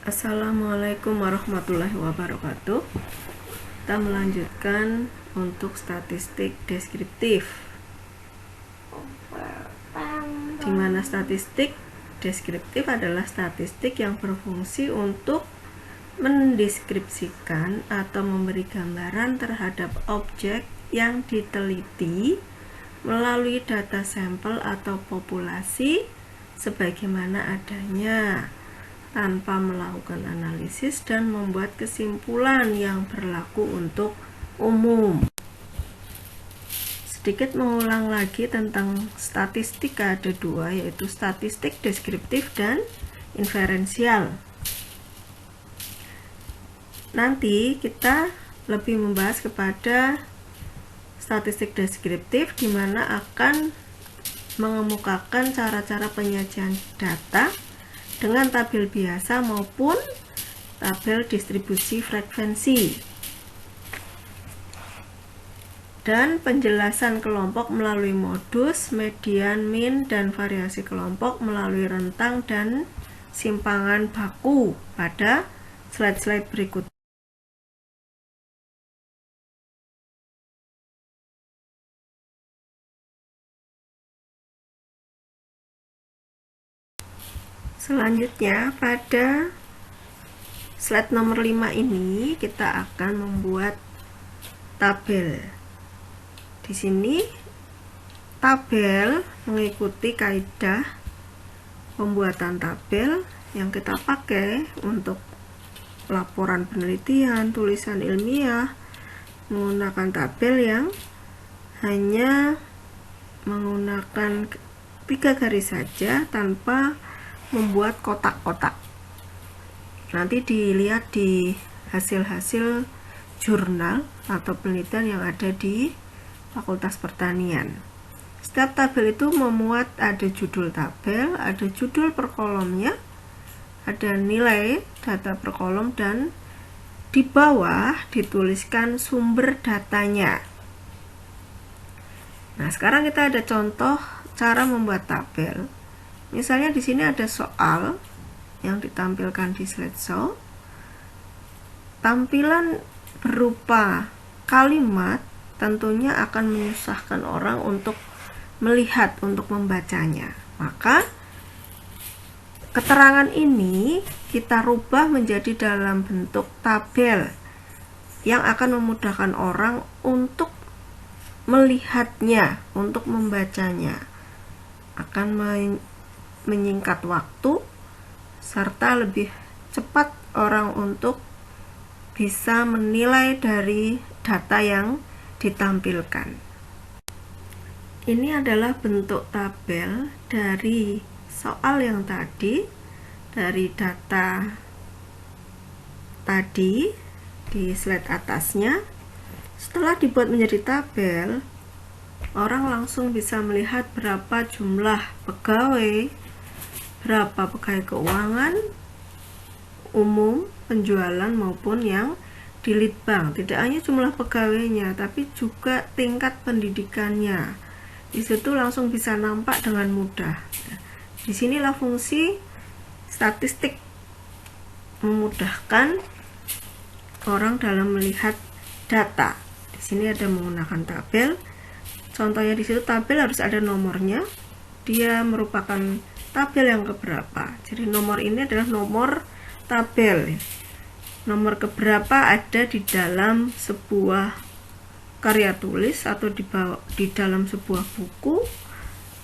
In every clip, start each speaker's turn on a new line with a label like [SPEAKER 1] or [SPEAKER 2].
[SPEAKER 1] Assalamualaikum warahmatullahi wabarakatuh. Kita melanjutkan untuk statistik deskriptif, di mana statistik deskriptif adalah statistik yang berfungsi untuk mendeskripsikan atau memberi gambaran terhadap objek yang diteliti melalui data sampel atau populasi sebagaimana adanya, tanpa melakukan analisis dan membuat kesimpulan yang berlaku untuk umum. Sedikit mengulang lagi tentang statistik, ada dua, yaitu statistik deskriptif dan inferensial. Nanti kita lebih membahas kepada statistik deskriptif, di mana akan mengemukakan cara-cara penyajian data dengan tabel biasa maupun tabel distribusi frekuensi, dan penjelasan kelompok melalui modus, median, min, dan variasi kelompok melalui rentang dan simpangan baku pada slide-slide berikut. Selanjutnya, pada slide nomor 5 ini kita akan membuat tabel. Di sini tabel mengikuti kaidah pembuatan tabel yang kita pakai untuk laporan penelitian, tulisan ilmiah, menggunakan tabel yang hanya menggunakan 3 garis saja tanpa membuat kotak-kotak. Nanti dilihat di hasil-hasil jurnal atau penelitian yang ada di Fakultas Pertanian. Setiap tabel itu memuat ada judul tabel, ada judul per kolomnya, ada nilai data per kolom, dan di bawah dituliskan sumber datanya. Nah, sekarang kita ada contoh cara membuat tabel. Misalnya di sini ada soal yang ditampilkan di slideshow. Tampilan berupa kalimat tentunya akan menyusahkan orang untuk melihat, untuk membacanya. Maka keterangan ini kita rubah menjadi dalam bentuk tabel yang akan memudahkan orang untuk melihatnya, untuk membacanya. Akan menyingkat waktu serta lebih cepat orang untuk bisa menilai dari data yang ditampilkan. Ini adalah bentuk tabel dari soal yang tadi, dari data tadi di slide atasnya. Setelah dibuat menjadi tabel, orang langsung bisa melihat berapa jumlah pegawai, berapa pegawai keuangan umum, penjualan maupun yang di litbang. Tidak hanya jumlah pegawainya, tapi juga tingkat pendidikannya. Di situ langsung bisa nampak dengan mudah. Disinilah fungsi statistik, memudahkan orang dalam melihat data. Di sini ada menggunakan tabel. Contohnya di situ tabel harus ada nomornya. Dia merupakan tabel yang keberapa. Jadi nomor ini adalah nomor tabel. Nomor keberapa ada di dalam sebuah karya tulis atau di dalam sebuah buku,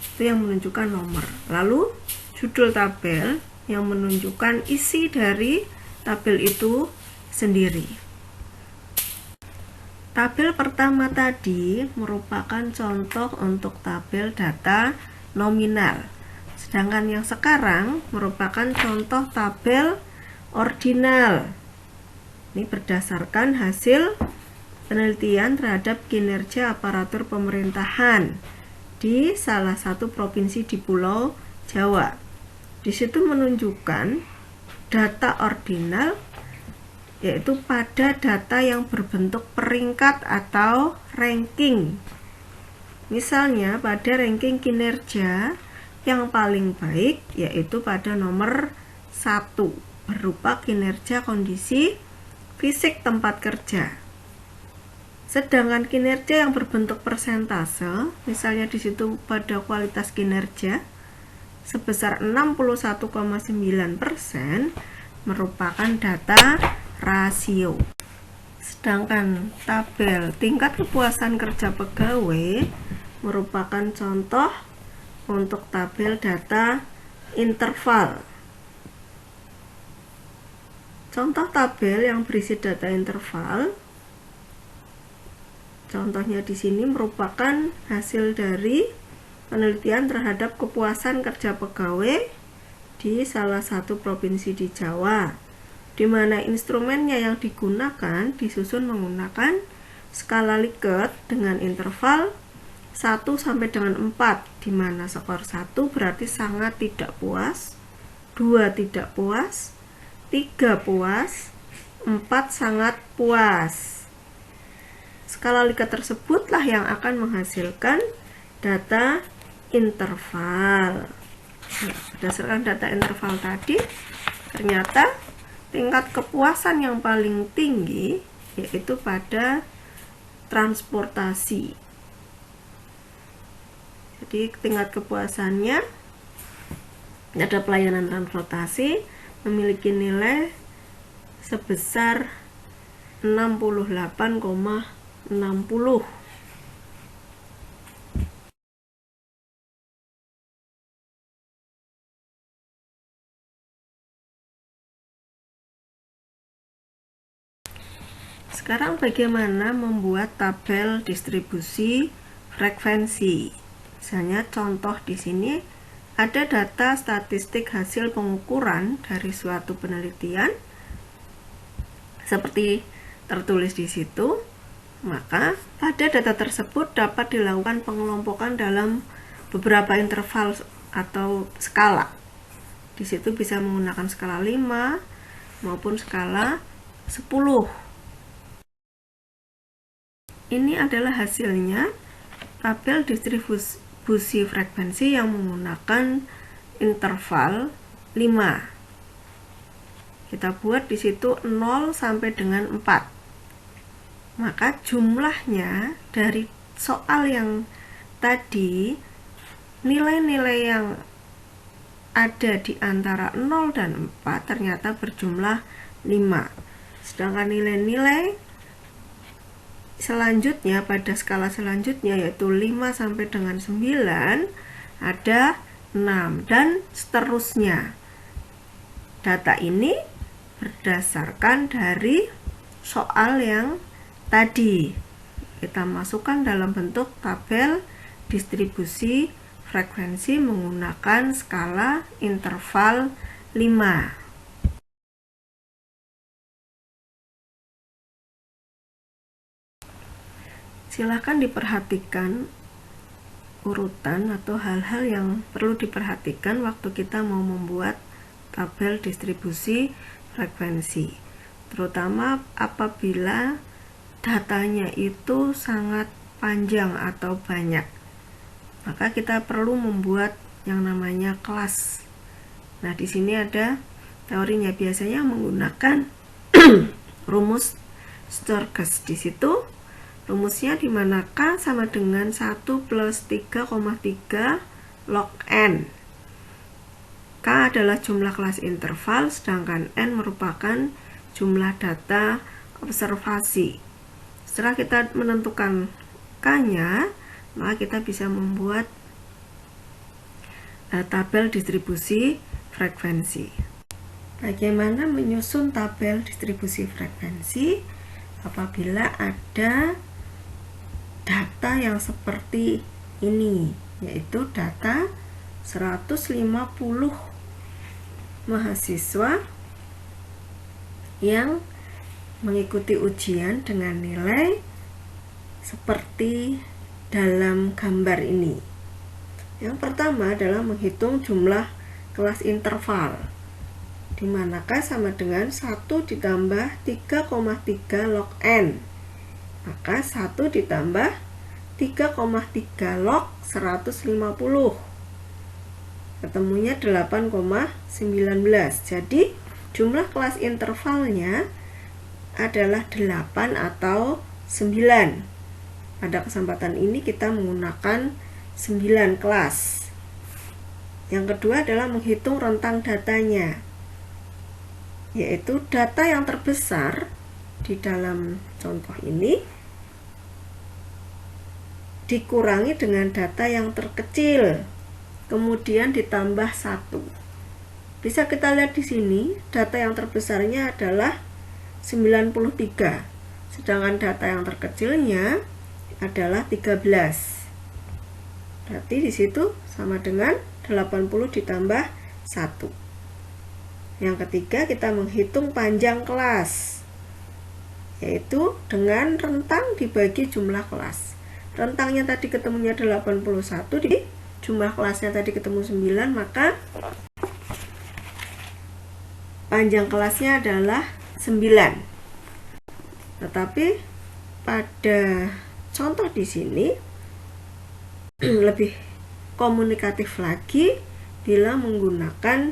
[SPEAKER 1] itu yang menunjukkan nomor. Lalu judul tabel yang menunjukkan isi dari tabel itu sendiri. Tabel pertama tadi merupakan contoh untuk tabel data nominal. Sedangkan yang sekarang merupakan contoh tabel ordinal. Ini berdasarkan hasil penelitian terhadap kinerja aparatur pemerintahan di salah satu provinsi di Pulau Jawa. Di situ menunjukkan data ordinal, yaitu pada data yang berbentuk peringkat atau ranking. Misalnya pada ranking kinerja yang paling baik yaitu pada nomor 1. berupa kinerja kondisi fisik tempat kerja. Sedangkan kinerja yang berbentuk persentase, misalnya di situ pada kualitas kinerja sebesar 61,9%, merupakan data rasio. Sedangkan tabel tingkat kepuasan kerja pegawai merupakan contoh untuk tabel data interval. Contoh tabel yang berisi data interval, contohnya di sini merupakan hasil dari penelitian terhadap kepuasan kerja pegawai di salah satu provinsi di Jawa, di mana instrumennya yang digunakan disusun menggunakan skala Likert dengan interval 1 sampai dengan 4, di mana skor 1 berarti sangat tidak puas, 2 tidak puas, 3 puas, 4 sangat puas. Skala Likert tersebutlah yang akan menghasilkan data interval. Berdasarkan data interval tadi, ternyata tingkat kepuasan yang paling tinggi yaitu pada transportasi. Jadi tingkat kepuasannya ada pelayanan transportasi memiliki nilai sebesar 68,60. Sekarang bagaimana membuat tabel distribusi frekuensi? Misalnya contoh di sini ada data statistik hasil pengukuran dari suatu penelitian seperti tertulis di situ. Maka pada data tersebut dapat dilakukan pengelompokan dalam beberapa interval atau skala. Di situ bisa menggunakan skala 5 maupun skala 10. Ini adalah hasilnya tabel distribusi frekuensi yang menggunakan interval 5. Kita buat di situ 0 sampai dengan 4. Maka jumlahnya dari soal yang tadi, nilai-nilai yang ada di antara 0 dan 4 ternyata berjumlah 5. Sedangkan nilai-nilai selanjutnya pada skala selanjutnya yaitu 5 sampai dengan 9 ada 6 dan seterusnya. Data ini berdasarkan dari soal yang tadi kita masukkan dalam bentuk tabel distribusi frekuensi menggunakan skala interval 5. Silakan diperhatikan urutan atau hal-hal yang perlu diperhatikan waktu kita mau membuat tabel distribusi frekuensi, terutama apabila datanya itu sangat panjang atau banyak. Maka kita perlu membuat yang namanya kelas. Nah, di sini ada teorinya, biasanya menggunakan rumus Storges. Di situ rumusnya di mana K sama dengan 1 plus 3,3 log N. K adalah jumlah kelas interval, sedangkan N merupakan jumlah data observasi. Setelah kita menentukan K-nya, maka kita bisa membuat tabel distribusi frekuensi. Bagaimana menyusun tabel distribusi frekuensi apabila ada data yang seperti ini, yaitu data 150 mahasiswa yang mengikuti ujian dengan nilai seperti dalam gambar ini. Yang pertama adalah menghitung jumlah kelas interval, di mana K sama dengan 1 ditambah 3,3 log N. Maka 1 ditambah 3,3 log 150. Ketemunya 8,19. Jadi jumlah kelas intervalnya adalah 8 atau 9. Pada kesempatan ini kita menggunakan 9 kelas. Yang kedua adalah menghitung rentang datanya, yaitu data yang terbesar di dalam contoh ini dikurangi dengan data yang terkecil, kemudian ditambah 1. Bisa kita lihat di sini, data yang terbesarnya adalah 93, sedangkan data yang terkecilnya adalah 13. Berarti di situ sama dengan 80 ditambah 1. Yang ketiga, kita menghitung panjang kelas, yaitu dengan rentang dibagi jumlah kelas. Rentangnya tadi ketemunya 81, di jumlah kelasnya tadi ketemu 9, maka panjang kelasnya adalah 9. Tetapi pada contoh di sini lebih komunikatif lagi bila menggunakan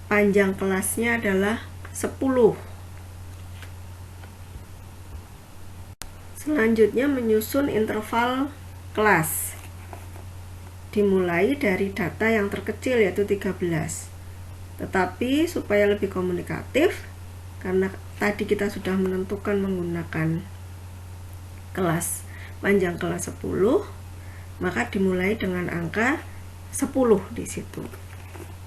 [SPEAKER 1] panjang kelasnya adalah 10. Selanjutnya menyusun interval kelas. Dimulai dari data yang terkecil yaitu 13. Tetapi supaya lebih komunikatif, karena tadi kita sudah menentukan menggunakan kelas panjang kelas 10, maka dimulai dengan angka 10 di situ.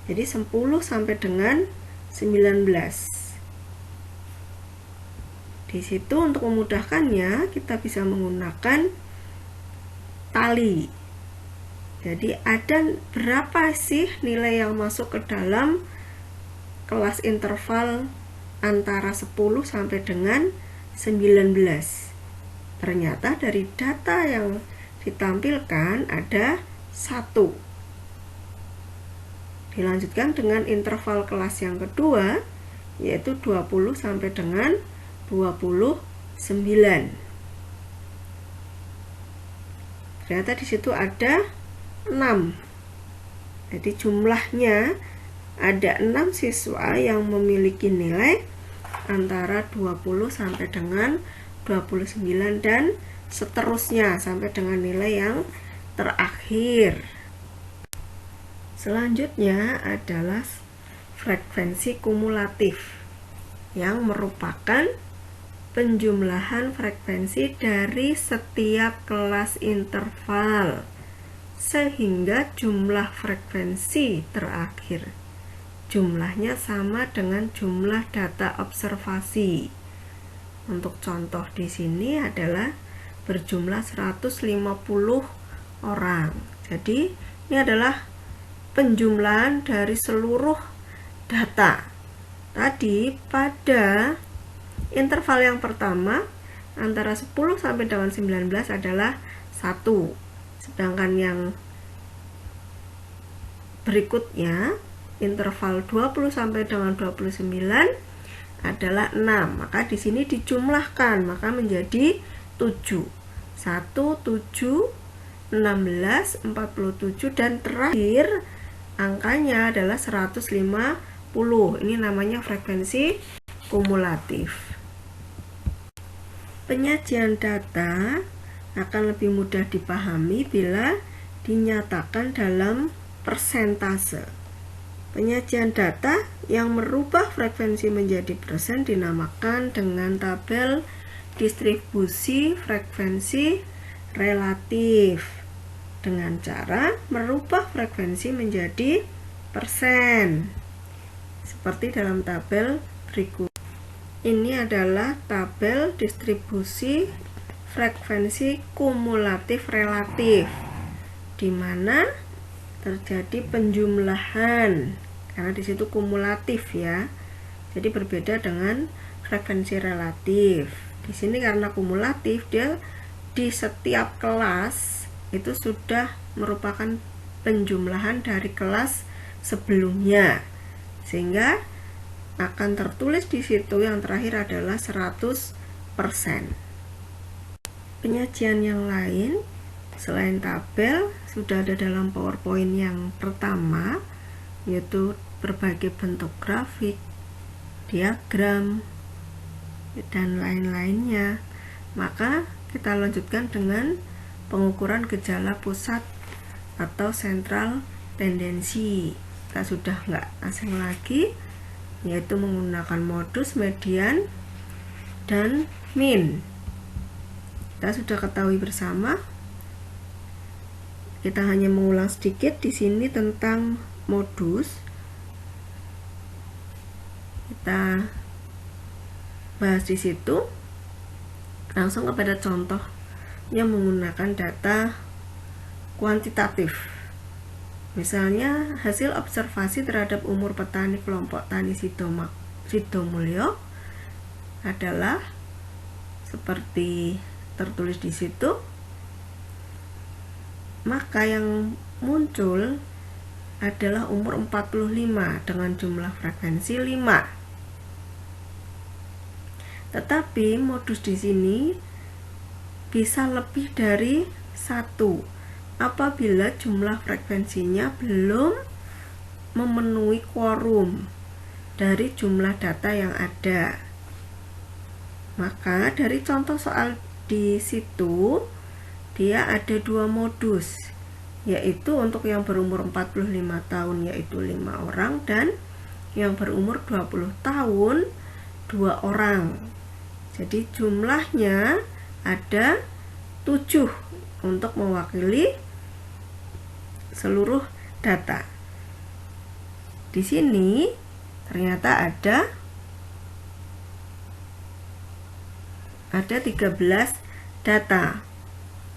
[SPEAKER 1] Jadi 10 sampai dengan 19. Di situ untuk memudahkannya kita bisa menggunakan tali. Jadi ada berapa sih nilai yang masuk ke dalam kelas interval antara 10 sampai dengan 19. Ternyata dari data yang ditampilkan ada 1. Dilanjutkan dengan interval kelas yang kedua, yaitu 20 sampai dengan 29. Ternyata di situ ada 6. Jadi jumlahnya ada 6 siswa yang memiliki nilai antara 20 sampai dengan 29 dan seterusnya sampai dengan nilai yang terakhir. Selanjutnya adalah frekuensi kumulatif yang merupakan penjumlahan frekuensi dari setiap kelas interval sehingga jumlah frekuensi terakhir jumlahnya sama dengan jumlah data observasi. Untuk contoh di sini adalah berjumlah 150 orang. Jadi ini adalah penjumlahan dari seluruh data. Tadi pada interval yang pertama antara 10 sampai dengan 19 adalah 1. Sedangkan yang berikutnya interval 20 sampai dengan 29 adalah 6. Maka di sini dijumlahkan, maka menjadi 7. 1, 7, 16, 47 dan terakhir angkanya adalah 150. Ini namanya frekuensi kumulatif. Penyajian data akan lebih mudah dipahami bila dinyatakan dalam persentase. Penyajian data yang merubah frekuensi menjadi persen dinamakan dengan tabel distribusi frekuensi relatif dengan cara merubah frekuensi menjadi persen seperti dalam tabel berikut. Ini adalah tabel distribusi frekuensi kumulatif relatif, di mana terjadi penjumlahan karena di situ kumulatif ya. Jadi berbeda dengan frekuensi relatif. Di sini karena kumulatif, dia di setiap kelas itu sudah merupakan penjumlahan dari kelas sebelumnya, sehingga akan tertulis di situ yang terakhir adalah 100%. Penyajian yang lain selain tabel sudah ada dalam PowerPoint yang pertama, yaitu berbagai bentuk grafik, diagram, dan lain-lainnya. Maka kita lanjutkan dengan pengukuran gejala pusat atau sentral tendensi. Kita sudah nggak asing lagi, yaitu menggunakan modus, median, dan mean. Kita sudah ketahui bersama. Kita hanya mengulang sedikit di sini tentang modus. Kita bahas di situ. Langsung kepada contoh yang menggunakan data kuantitatif. Misalnya, hasil observasi terhadap umur petani kelompok tani Sidomulyo adalah seperti tertulis di situ. Maka yang muncul adalah umur 45 dengan jumlah frekuensi 5. Tetapi modus di sini bisa lebih dari 1 apabila jumlah frekuensinya belum memenuhi quorum dari jumlah data yang ada. Maka dari contoh soal di situ, dia ada 2 modus, yaitu untuk yang berumur 45 tahun yaitu 5 orang, dan yang berumur 20 tahun 2 orang. Jadi jumlahnya ada 7 untuk mewakili seluruh data. Di sini ternyata ada 13 data.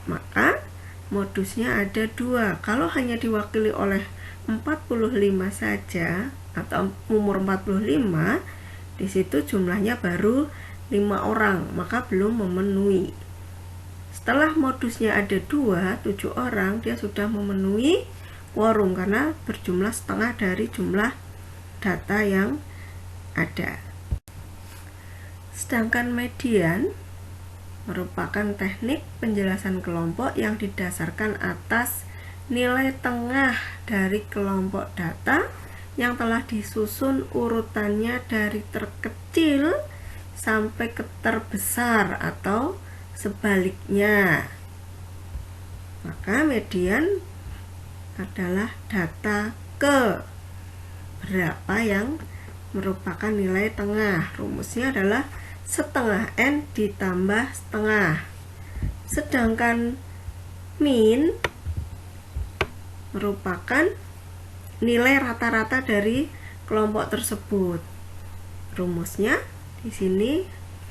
[SPEAKER 1] Maka modusnya ada 2. Kalau hanya diwakili oleh 45 saja atau umur 45, di situ jumlahnya baru 5 orang, maka belum memenuhi. Setelah modusnya ada 2, 7 orang, dia sudah memenuhi quorum karena berjumlah setengah dari jumlah data yang ada. Sedangkan median merupakan teknik penjelasan kelompok yang didasarkan atas nilai tengah dari kelompok data yang telah disusun urutannya dari terkecil sampai ke terbesar atau sebaliknya. Maka median adalah data ke berapa yang merupakan nilai tengah. Rumusnya adalah setengah N ditambah setengah. Sedangkan mean merupakan nilai rata-rata dari kelompok tersebut. Rumusnya di sini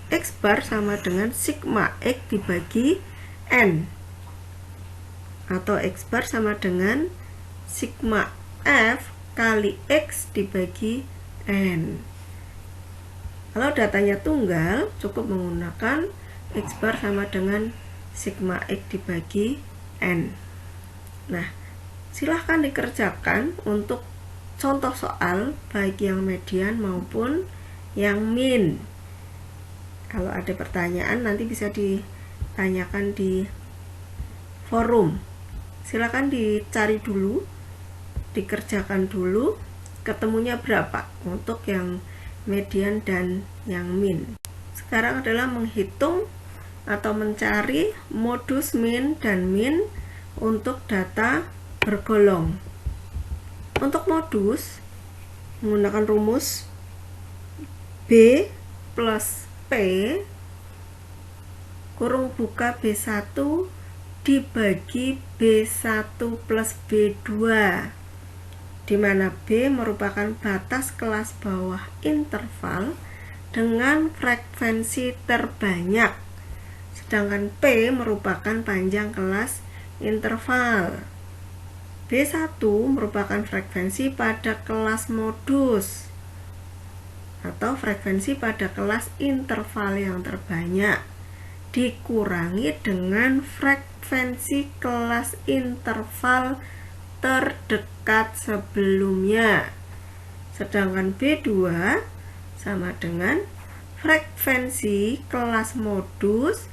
[SPEAKER 1] X bar sama dengan sigma X dibagi N, atau X bar sama dengan sigma F kali X dibagi N. Kalau datanya tunggal, cukup menggunakan X bar sama dengan sigma X dibagi N. Nah, silahkan dikerjakan untuk contoh soal baik yang median maupun yang mean. Kalau ada pertanyaan nanti bisa ditanyakan di forum. Silahkan dicari dulu, dikerjakan dulu, ketemunya berapa untuk yang median dan yang mean. Sekarang adalah menghitung atau mencari modus mean dan mean untuk data bergolong. Untuk modus menggunakan rumus B plus P kurung buka B1 dibagi B1 plus B2, di mana B merupakan batas kelas bawah interval dengan frekuensi terbanyak, sedangkan P merupakan panjang kelas interval. B1 merupakan frekuensi pada kelas modus atau frekuensi pada kelas interval yang terbanyak dikurangi dengan frekuensi kelas interval terdekat sebelumnya. Sedangkan B2 sama dengan frekuensi kelas modus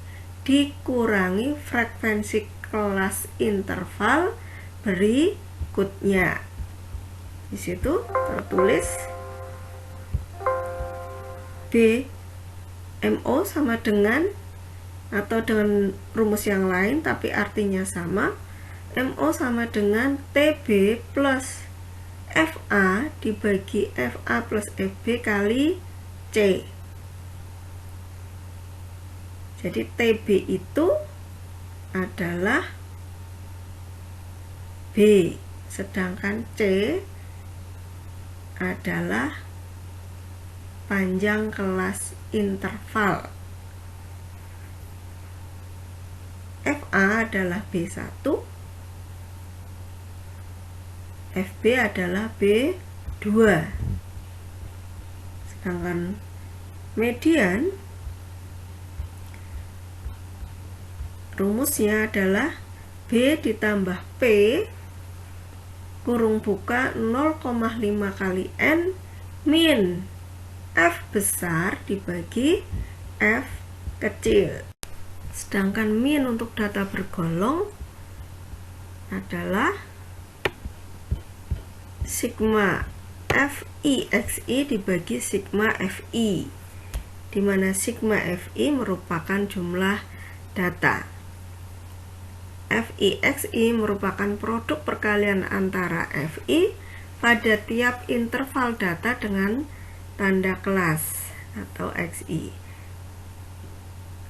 [SPEAKER 1] dikurangi frekuensi kelas interval berikutnya. Di situ tertulis BMO sama dengan atau dengan rumus yang lain tapi artinya sama. MO sama dengan TB plus FA dibagi FA plus FB kali C. Jadi TB itu adalah B, sedangkan C adalah panjang kelas interval. FA adalah B1, FB adalah B2. Sedangkan median rumusnya adalah B ditambah P kurung buka 0,5 kali N min F besar dibagi F kecil. Sedangkan min untuk data bergolong adalah sigma FIXI dibagi sigma FI, di mana sigma FI merupakan jumlah data. FIXI merupakan produk perkalian antara FI pada tiap interval data dengan tanda kelas atau XI.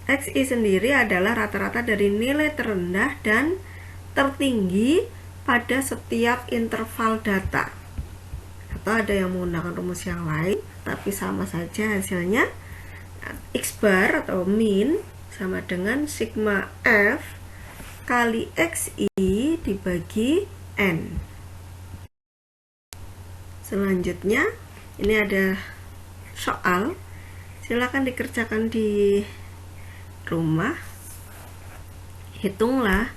[SPEAKER 1] XI sendiri adalah rata-rata dari nilai terendah dan tertinggi pada setiap interval data. Atau ada yang menggunakan rumus yang lain, tapi sama saja hasilnya. X bar atau min sama dengan sigma F kali XI dibagi N. Selanjutnya, ini ada soal. Silakan dikerjakan di rumah. Hitunglah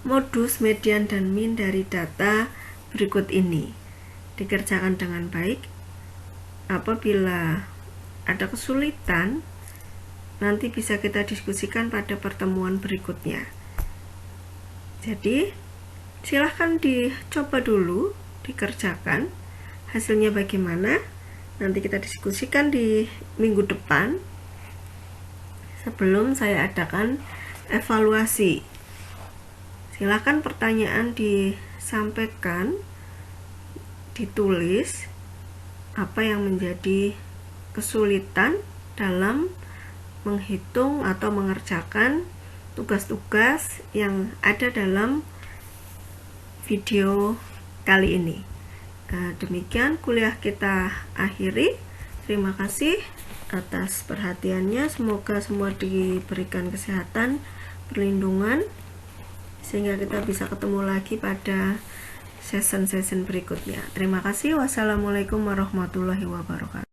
[SPEAKER 1] modus, median, dan min dari data berikut ini. Dikerjakan dengan baik. Apabila ada kesulitan, nanti bisa kita diskusikan pada pertemuan berikutnya. Jadi, silahkan dicoba dulu, dikerjakan. Hasilnya bagaimana? Nanti kita diskusikan di minggu depan sebelum saya adakan evaluasi. Silahkan pertanyaan disampaikan, ditulis apa yang menjadi kesulitan dalam menghitung atau mengerjakan tugas-tugas yang ada dalam video kali ini. Demikian kuliah kita akhiri. Terima kasih atas perhatiannya. Semoga semua diberikan kesehatan, perlindungan, sehingga kita bisa ketemu lagi pada session-session berikutnya. Terima kasih. Wassalamualaikum warahmatullahi wabarakatuh.